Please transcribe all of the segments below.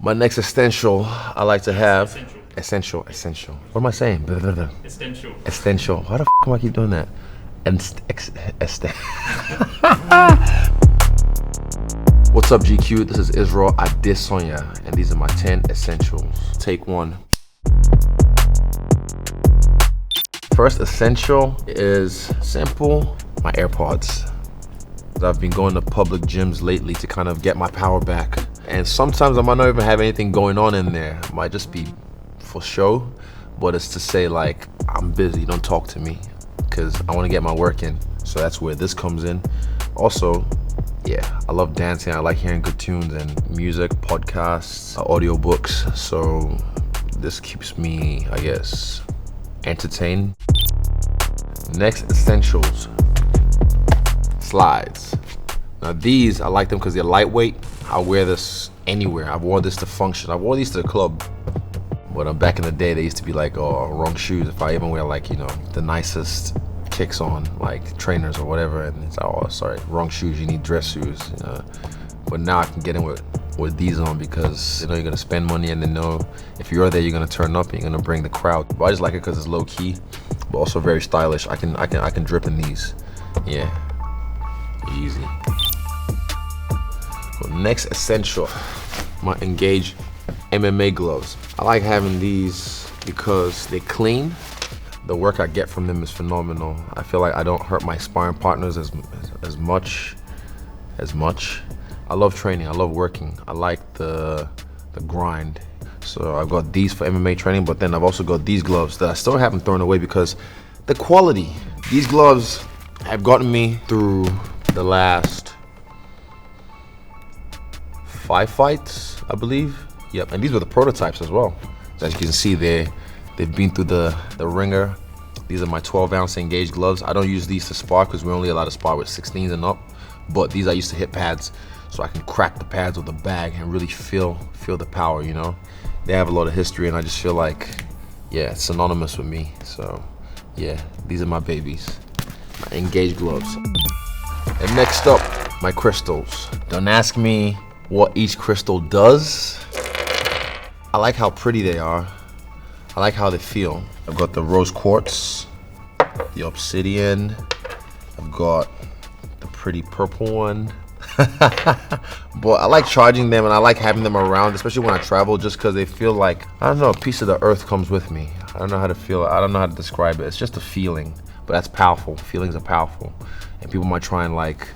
My next essential I like to have. Essential. What am I saying? Essential. Why the f am I keep doing that? What's up, GQ? This is Israel Adesanya, and these are my 10 essentials. Take one. First essential is simple, my AirPods. I've been going to public gyms lately to kind of get my power back. And sometimes I might not even have anything going on in there. It might just be for show, but it's to say like, I'm busy, don't talk to me, because I want to get my work in. So that's where this comes in. Also, yeah, I love dancing. I like hearing good tunes and music, podcasts, audiobooks. So this keeps me, I guess, entertained. Next essentials, slides. Now these, I like them because they're lightweight. I'll wear this anywhere. I've worn this to function. I wore these to the club. But back in the day, they used to be like, oh, wrong shoes. If I even wear like, you know, the nicest kicks on, like trainers or whatever, and it's, oh, sorry, wrong shoes, you need dress shoes. But now I can get in with these on because, you know, you're gonna spend money and then know if you're there, you're gonna turn up and you're gonna bring the crowd. But I just like it because it's low key, but also very stylish. I can drip in these. Yeah, easy. Well, next essential, my Engage MMA gloves. I like having these because they're clean. The work I get from them is phenomenal. I feel like I don't hurt my sparring partners as much. I love training, I love working. I like the grind. So I've got these for MMA training, but then I've also got these gloves that I still haven't thrown away because the quality. These gloves have gotten me through the last 5 fights, I believe. Yep, and these were the prototypes as well. So as you can see, they've been through the ringer. These are my 12-ounce Engage gloves. I don't use these to spar because we're only allowed to spar with 16s and up. But these I used to hit pads, so I can crack the pads with a bag and really feel the power, you know? They have a lot of history, and I just feel like, yeah, it's synonymous with me. So, yeah, these are my babies, my Engage gloves. And next up, my crystals. Don't ask me what each crystal does. I like how pretty they are. I like how they feel. I've got the rose quartz, the obsidian. I've got the pretty purple one. But I like charging them and I like having them around, especially when I travel, just because they feel like, I don't know, a piece of the earth comes with me. I don't know how to feel it. I don't know how to describe it. It's just a feeling, but that's powerful. Feelings are powerful. And people might try and like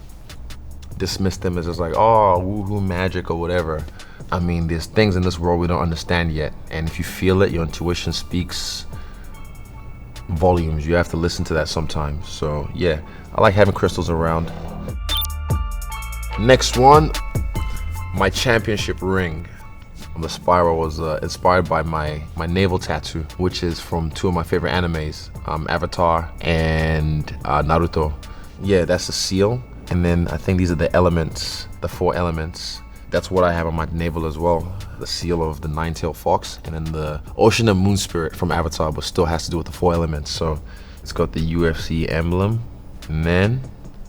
dismiss them as just like, oh, woohoo magic or whatever. I mean, there's things in this world we don't understand yet. And if you feel it, your intuition speaks volumes. You have to listen to that sometimes. So yeah, I like having crystals around. Next one, my championship ring. The spiral was inspired by my navel tattoo, which is from 2 of my favorite animes, Avatar and Naruto. Yeah, that's the seal. And then I think these are the elements, the 4 elements. That's what I have on my navel as well. The seal of the 9-tailed fox, and then the ocean and moon spirit from Avatar, but still has to do with the 4 elements. So it's got the UFC emblem, and then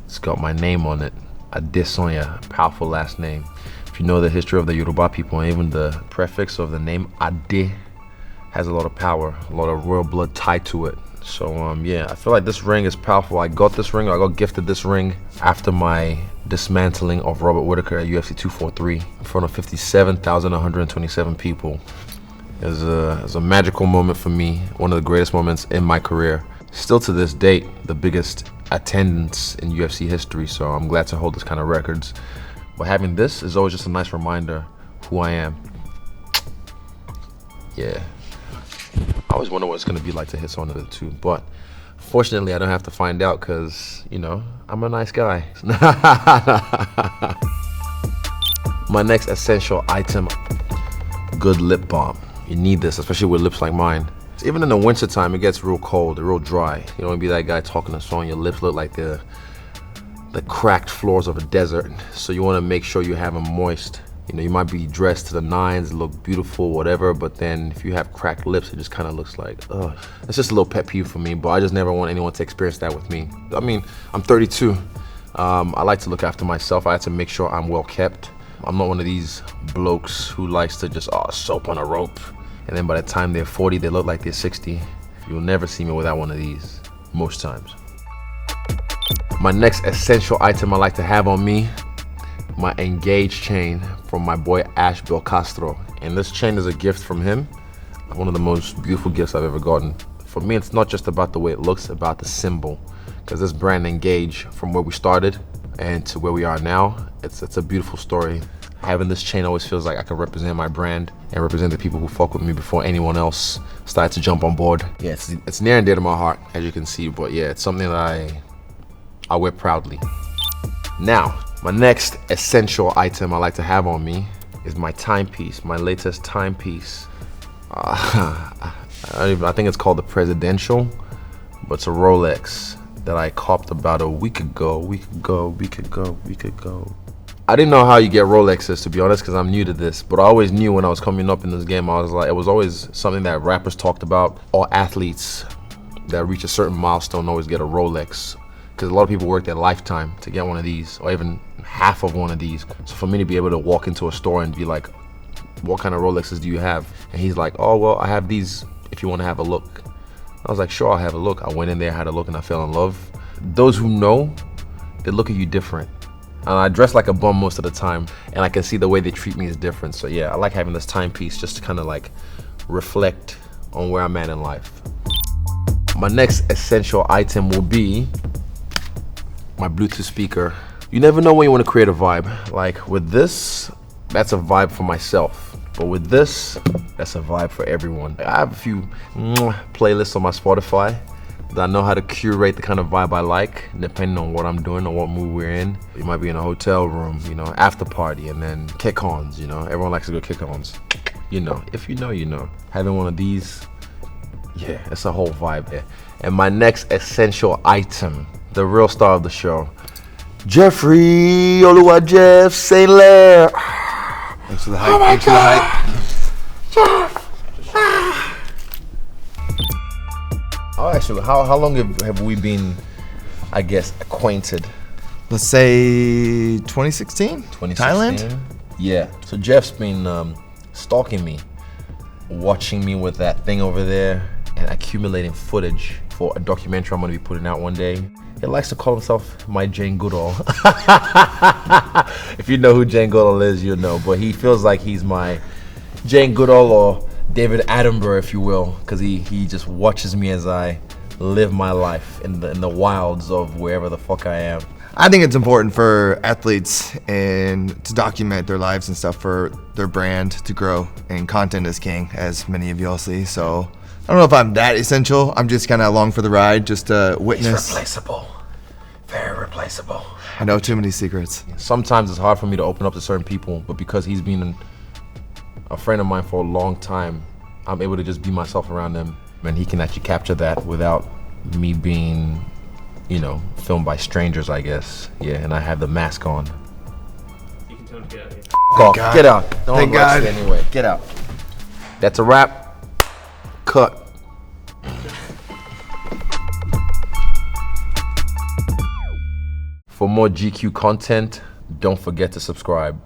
it's got my name on it, Adesanya, powerful last name. If you know the history of the Yoruba people, and even the prefix of the name Ade has a lot of power, a lot of royal blood tied to it. So yeah, I feel like this ring is powerful. I got this ring, I got gifted this ring after my dismantling of Robert Whittaker at UFC 243 in front of 57,127 people. It was a magical moment for me, one of the greatest moments in my career. Still to this date, the biggest attendance in UFC history, so I'm glad to hold this kind of records. But having this is always just a nice reminder who I am. Yeah. I always wonder what it's gonna be like to hit someone with it too, but fortunately I don't have to find out because, you know, I'm a nice guy. My next essential item, good lip balm. You need this, especially with lips like mine. Even in the winter time, it gets real cold, real dry. You don't want to be that guy talking to someone, your lips look like the cracked floors of a desert. So you want to make sure you have them moist. You know, you might be dressed to the nines, look beautiful, whatever, but then if you have cracked lips, it just kind of looks like, ugh. It's just a little pet peeve for me, but I just never want anyone to experience that with me. I mean, I'm 32. I like to look after myself. I have to make sure I'm well kept. I'm not one of these blokes who likes to just soap on a rope, and then by the time they're 40, they look like they're 60. You'll never see me without one of these, most times. My next essential item I like to have on me, my engaged chain from my boy Ash Bill Castro. And this chain is a gift from him. One of the most beautiful gifts I've ever gotten. For me, it's not just about the way it looks, it's about the symbol. Because this brand Engage, from where we started and to where we are now, it's a beautiful story. Having this chain always feels like I can represent my brand and represent the people who fuck with me before anyone else started to jump on board. Yeah, it's near and dear to my heart, as you can see, but yeah, it's something that I wear proudly. Now, my next essential item I like to have on me is my timepiece, my latest timepiece. I think it's called the Presidential, but it's a Rolex that I copped about a week ago. I didn't know how you get Rolexes, to be honest, because I'm new to this, but I always knew when I was coming up in this game, I was like, it was always something that rappers talked about. All athletes that reach a certain milestone always get a Rolex, because a lot of people work their lifetime to get one of these, or even half of one of these. So for me to be able to walk into a store and be like, what kind of Rolexes do you have? And he's like, oh, well, I have these if you want to have a look. I was like, sure, I'll have a look. I went in there, had a look, and I fell in love. Those who know, they look at you different. And I dress like a bum most of the time, and I can see the way they treat me is different. So yeah, I like having this timepiece just to kind of like reflect on where I'm at in life. My next essential item will be my Bluetooth speaker. You never know when you want to create a vibe. Like with this, that's a vibe for myself. But with this, that's a vibe for everyone. I have a few playlists on my Spotify that I know how to curate the kind of vibe I like, depending on what I'm doing or what mood we're in. You might be in a hotel room, you know, after party, and then kick-ons, you know. Everyone likes to go kick-ons. You know, if you know, you know. Having one of these, yeah, it's a whole vibe there. And my next essential item, the real star of the show, Jeffrey Oluwa Jeff St. Lair. Thanks for the hype. Thanks for the hype. Oh, actually, how long have we been, I guess, acquainted? Let's say 2016? 2016? Thailand? Yeah. So Jeff's been stalking me, watching me with that thing over there, and accumulating footage for a documentary I'm gonna be putting out one day. He likes to call himself my Jane Goodall. If you know who Jane Goodall is, you'll know. But he feels like he's my Jane Goodall or David Attenborough, if you will, because he just watches me as I live my life in the wilds of wherever the fuck I am. I think it's important for athletes and to document their lives and stuff for their brand to grow. And content is king, as many of y'all see. So I don't know if I'm that essential. I'm just kind of along for the ride, just to witness. He's replaceable. Very replaceable. I know too many secrets. Sometimes it's hard for me to open up to certain people, but because he's been a friend of mine for a long time, I'm able to just be myself around them, and he can actually capture that without me being, you know, filmed by strangers, I guess. Yeah, and I have the mask on. You can tell him to get out of here. Off. Get out. Don't Thank arrest God. it anyway. Get out. That's a wrap. Cut. For more GQ content, don't forget to subscribe.